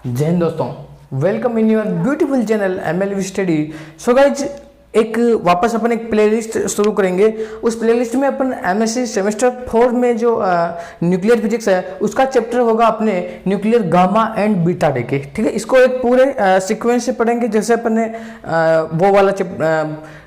जय हिंद दोस्तों, welcome in your beautiful channel MLV study. So guys, एक वापस अपन एक प्लेलिस्ट शुरू करेंगे। उस प्लेलिस्ट में अपन MSc सेमेस्टर 4 में जो न्यूक्लियर फिजिक्स है उसका चैप्टर होगा अपने nuclear gamma and beta decay. ठीक है, इसको एक पूरे सीक्वेंस से पढ़ेंगे जैसे अपन ने वो वाला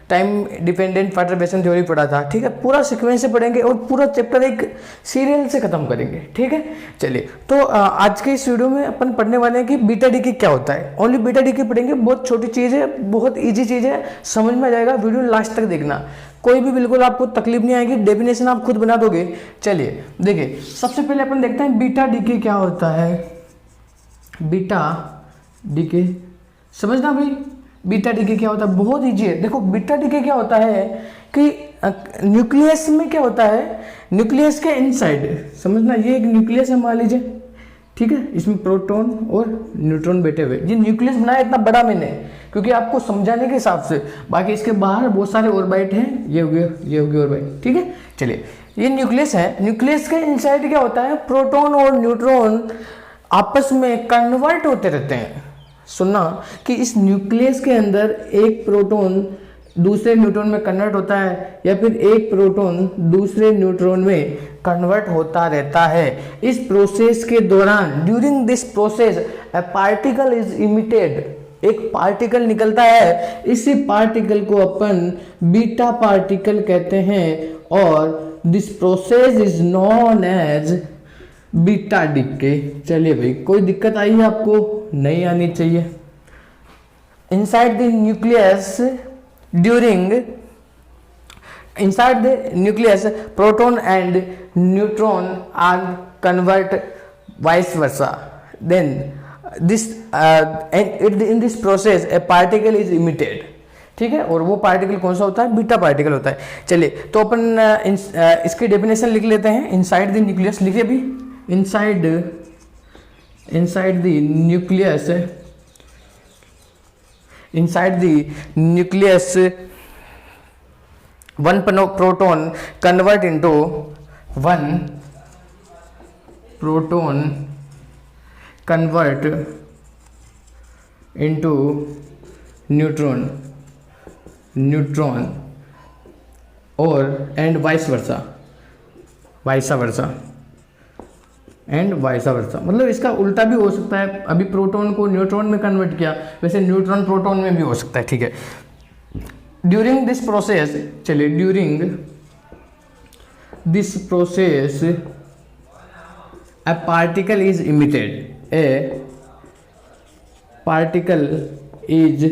टाइम डिपेंडेंट परटर्बेशन थ्योरी पढ़ा था। ठीक है, पूरा सीक्वेंस से पढ़ेंगे और पूरा चैप्टर एक सीरियल से खत्म करेंगे। ठीक है, चलिए तो आज के इस वीडियो में अपन पढ़ने वाले हैं कि बीटा डीके क्या होता है। ओनली बीटा डीके पढ़ेंगे, बहुत छोटी चीज़ है, बहुत ईजी चीज़ है, समझ में आ जाएगा। वीडियो लास्ट तक देखना, कोई भी बिल्कुल आपको तकलीफ नहीं आएगी, डेफिनेशन आप खुद बना दोगे। चलिए देखिए, सबसे पहले अपन देखते हैं बीटा डीके क्या होता है। बीटा डीके समझना भाई, बीटा डीके क्या होता है, बहुत ईजी है। देखो बीटा डीके क्या होता है कि न्यूक्लियस में क्या होता है, न्यूक्लियस के इनसाइड समझना, ये एक न्यूक्लियस है मान लीजिए। ठीक है, इसमें प्रोटॉन और न्यूट्रॉन बैठे हुए। ये न्यूक्लियस बनाया इतना बड़ा मैंने क्योंकि आपको समझाने के हिसाब से, बाकी इसके बाहर बहुत सारे ऑर्बिट हैं, ये हो गए ऑर्बिट। ठीक है, चलिए ये न्यूक्लियस है। न्यूक्लियस के इनसाइड क्या होता है, प्रोटॉन और न्यूट्रॉन आपस में कन्वर्ट होते रहते हैं। सुनना कि इस न्यूक्लियस के अंदर एक प्रोटॉन दूसरे न्यूट्रॉन में कन्वर्ट होता है या फिर एक प्रोटॉन दूसरे न्यूट्रॉन में कन्वर्ट होता रहता है। इस प्रोसेस के दौरान, during this process a particle is emitted, एक पार्टिकल निकलता है। इसी पार्टिकल को अपन बीटा पार्टिकल कहते हैं और this process is known as beta decay. चलिए भाई, कोई दिक्कत आई है आपको? नहीं आनी चाहिए। Inside the nucleus, during inside the nucleus proton and neutron are convert vice versa, then this in this process a particle is emitted. ठीक है, और वो पार्टिकल कौन सा होता है, बीटा पार्टिकल होता है। चलिए तो अपन इसकी डेफिनेशन लिख लेते हैं। इनसाइड द न्यूक्लियस लिखिए भी, inside the nucleus, one proton convert into one proton convert into neutron और and vice versa and vice versa. मतलब इसका उल्टा भी हो सकता है। अभी प्रोटॉन को न्यूट्रॉन में कन्वर्ट किया, वैसे न्यूट्रॉन प्रोटॉन में भी हो सकता है। ठीक है, ड्यूरिंग दिस प्रोसेस, चलिए during this process a particle is emitted, a particle is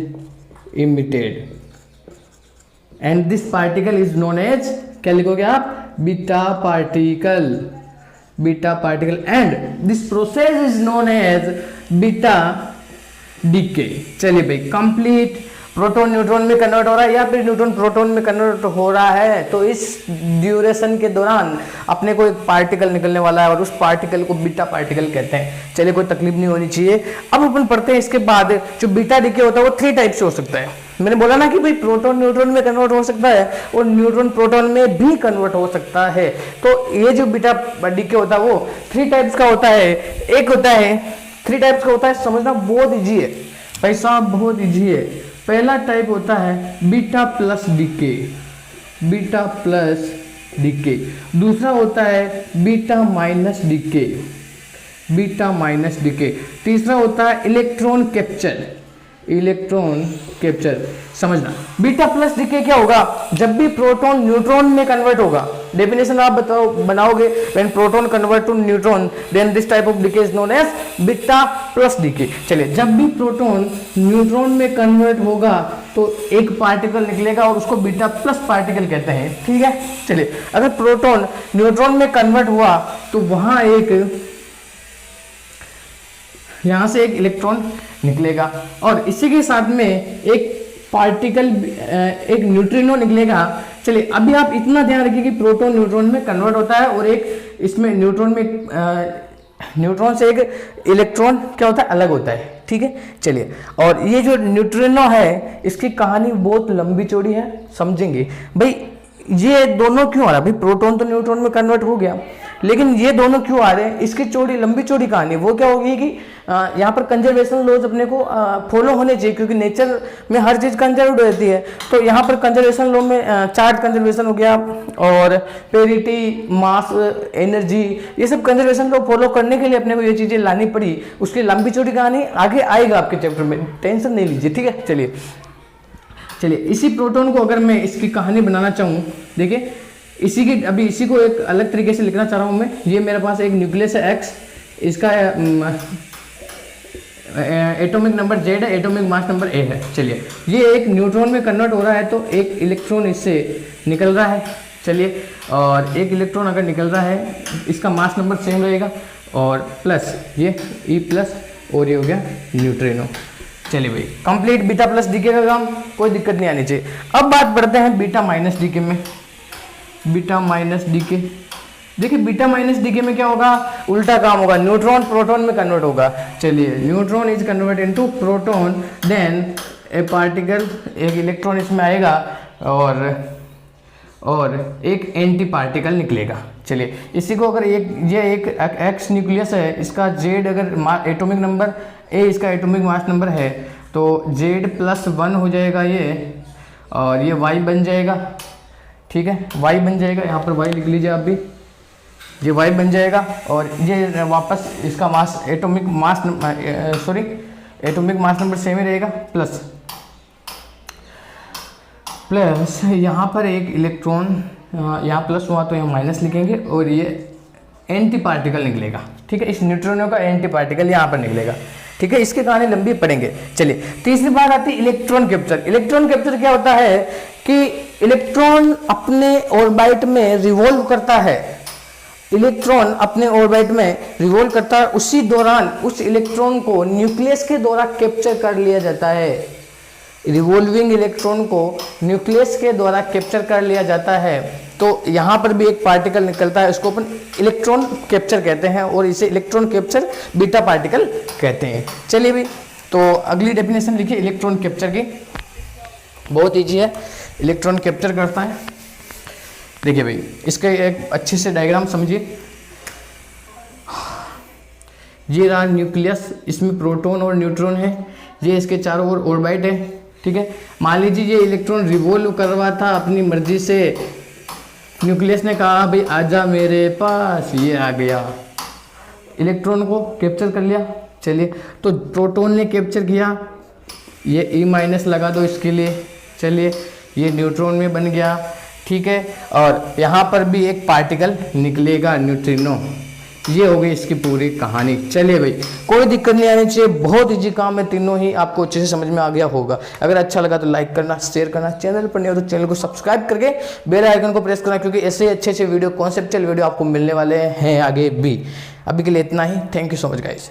emitted and this particle is known as, क्या लिखोगे आप, beta particle and this process is known as beta decay. चलिए भाई, कंप्लीट प्रोटॉन न्यूट्रॉन में convert हो रहा है या फिर न्यूट्रॉन प्रोटॉन में कन्वर्ट हो रहा है, तो इस ड्यूरेशन के दौरान अपने को एक पार्टिकल निकलने वाला है और उस पार्टिकल को बीटा पार्टिकल कहते हैं। चलिए, कोई तकलीफ नहीं होनी चाहिए। अब अपन पढ़ते हैं इसके बाद जो बीटा डीके होता है वो 3 टाइप से हो सकता है। मैंने बोला ना कि भाई प्रोटॉन न्यूट्रॉन में कन्वर्ट हो सकता है और न्यूट्रॉन प्रोटॉन में भी कन्वर्ट हो सकता है। तो ये जो बीटा डीके होता है वो 3 टाइप्स का होता है। एक होता है 3 टाइप्स का होता है, समझना बहुत इजी है भाई साहब, बहुत इजी है। पहला टाइप होता है बीटा प्लस डीके, दूसरा होता है बीटा माइनस डीके, तीसरा होता है इलेक्ट्रॉन कैप्चर। समझना, बीटा प्लस डीके क्या होगा, जब भी प्रोटॉन न्यूट्रॉन में कन्वर्ट होगा, डेफिनेशन आप बनाओगे, when proton convert to neutron then this type of decay is known as beta plus decay. चलिए, जब भी प्रोटॉन न्यूट्रॉन में कन्वर्ट होगा तो एक पार्टिकल निकलेगा और उसको बीटा प्लस पार्टिकल कहते हैं। ठीक है, चलिए, अगर प्रोटॉन न्यूट्रॉन में कन्वर्ट हुआ तो वहां यहां से एक इलेक्ट्रॉन निकलेगा और इसी के साथ में एक पार्टिकल, एक न्यूट्रिनो निकलेगा। चलिए, अभी आप इतना ध्यान रखिए कि प्रोटॉन न्यूट्रॉन में कन्वर्ट होता है और एक इसमें न्यूट्रॉन से एक इलेक्ट्रॉन क्या होता है, अलग होता है। ठीक है, चलिए, और ये जो न्यूट्रिनो है इसकी कहानी बहुत लंबी चौड़ी है, समझेंगे भाई ये दोनों क्यों आ रहा है। भाई प्रोटॉन तो न्यूट्रॉन में कन्वर्ट हो गया, लेकिन ये दोनों क्यों आ रहे हैं, इसकी चौड़ी लंबी चौड़ी कहानी वो क्या होगी कि यहाँ पर कंजर्वेशन लॉज अपने को फॉलो होने चाहिए, क्योंकि नेचर में हर चीज़ कंजर्व्ड रहती है। तो यहाँ पर कंजर्वेशन लॉ में चार्ज कंजर्वेशन हो गया और पेरिटी, मास, एनर्जी, ये सब कंजर्वेशन लॉ फॉलो करने के लिए अपने को ये चीज़ें लानी पड़ी। उसकी लंबी चौड़ी कहानी आगे आएगा आपके चैप्टर में, टेंशन नहीं लीजिए, ठीक है। चलिए इसी प्रोटॉन को अगर मैं इसकी कहानी बनाना चाहूँ, देखिए इसी की अभी इसी को एक अलग तरीके से लिखना चाह रहा हूँ मैं। ये मेरे पास एक न्यूक्लियस है X, इसका एटॉमिक नंबर Z है, एटॉमिक मास नंबर A है। चलिए ये एक न्यूट्रॉन में कन्वर्ट हो रहा है, तो एक इलेक्ट्रॉन इससे निकल रहा है। चलिए, और एक इलेक्ट्रॉन अगर निकल रहा है, इसका मास नंबर सेम रहेगा, और प्लस ये E प्लस, और ये हो गया न्यूट्रिनो। चलिए भाई, कंप्लीट बीटा प्लस डीके का काम, कोई दिक्कत नहीं आनी चाहिए। अब बात बढ़ते हैं बीटा माइनस डीके में। बीटा माइनस डीके, देखिए बीटा माइनस डीके में क्या होगा, उल्टा काम होगा, न्यूट्रॉन प्रोटॉन में कन्वर्ट होगा। चलिए, neutron is convert into proton, then a particle, एक इलेक्ट्रॉन इसमें आएगा और एक एंटी पार्टिकल निकलेगा। चलिए इसी को अगर ये एक एक्स न्यूक्लियस है, इसका जेड अगर एटॉमिक नंबर ए, इसका एटॉमिक मास नंबर है, तो जेड प्लस 1 हो जाएगा ये, और ये वाई बन जाएगा, ठीक है, वाई बन जाएगा, यहाँ पर वाई लिख लीजिए आप भी, ये वाई बन जाएगा। और ये वापस इसका mass atomic mass number same ही रहेगा, प्लस यहाँ पर एक इलेक्ट्रॉन, यहाँ प्लस हुआ तो यहाँ माइनस लिखेंगे, और ये एंटी पार्टिकल निकलेगा, ठीक है, इस न्यूट्रॉनों का एंटी पार्टिकल यहाँ पर निकलेगा, ठीक है। इसके कहानी लंबी पढ़ेंगे। चलिए तीसरी बात आती है इलेक्ट्रॉन कैप्चर। इलेक्ट्रॉन कैप्चर क्या होता है कि इलेक्ट्रॉन अपने ऑर्बिट में रिवॉल्व करता है, इलेक्ट्रॉन अपने ऑर्बिट में रिवॉल्व करता है, उसी दौरान उस इलेक्ट्रॉन को न्यूक्लियस के द्वारा कैप्चर कर लिया जाता है। रिवॉल्विंग इलेक्ट्रॉन को न्यूक्लियस के द्वारा कैप्चर कर लिया जाता है। तो यहाँ पर भी एक पार्टिकल निकलता है, उसको अपन इलेक्ट्रॉन कैप्चर कहते हैं, और इसे इलेक्ट्रॉन कैप्चर बीटा पार्टिकल कहते हैं। चलिए भी, तो अगली डेफिनेशन लिखिए इलेक्ट्रॉन कैप्चर की, बहुत ईजी है, इलेक्ट्रॉन कैप्चर करता है। देखिए भाई, इसका एक अच्छे से डायग्राम समझिए। ये रहा न्यूक्लियस, इसमें प्रोटॉन और न्यूट्रॉन है, ये इसके चारों ओर ऑर्बिट है, ठीक है। मान लीजिए ये इलेक्ट्रॉन रिवॉल्व कर रहा था अपनी मर्जी से, न्यूक्लियस ने कहा भाई आजा मेरे पास, ये आ गया, इलेक्ट्रॉन को कैप्चर कर लिया। चलिए, तो प्रोटॉन ने कैप्चर किया, ये E माइनस लगा दो इसके लिए। चलिए, ये न्यूट्रॉन में बन गया, ठीक है, और यहाँ पर भी एक पार्टिकल निकलेगा, न्यूट्रिनो। ये हो गई इसकी पूरी कहानी। चलिए भाई, कोई दिक्कत नहीं आनी चाहिए, बहुत इजी काम है, तीनों ही आपको अच्छे से समझ में आ गया होगा। अगर अच्छा लगा तो लाइक करना, शेयर करना, चैनल पर नहीं हो तो चैनल को सब्सक्राइब करके बेल आइकन को प्रेस करना, क्योंकि ऐसे अच्छे वीडियो, कॉन्सेप्चुअल वीडियो आपको मिलने वाले हैं आगे भी। अभी के लिए इतना ही, thank you so much guys.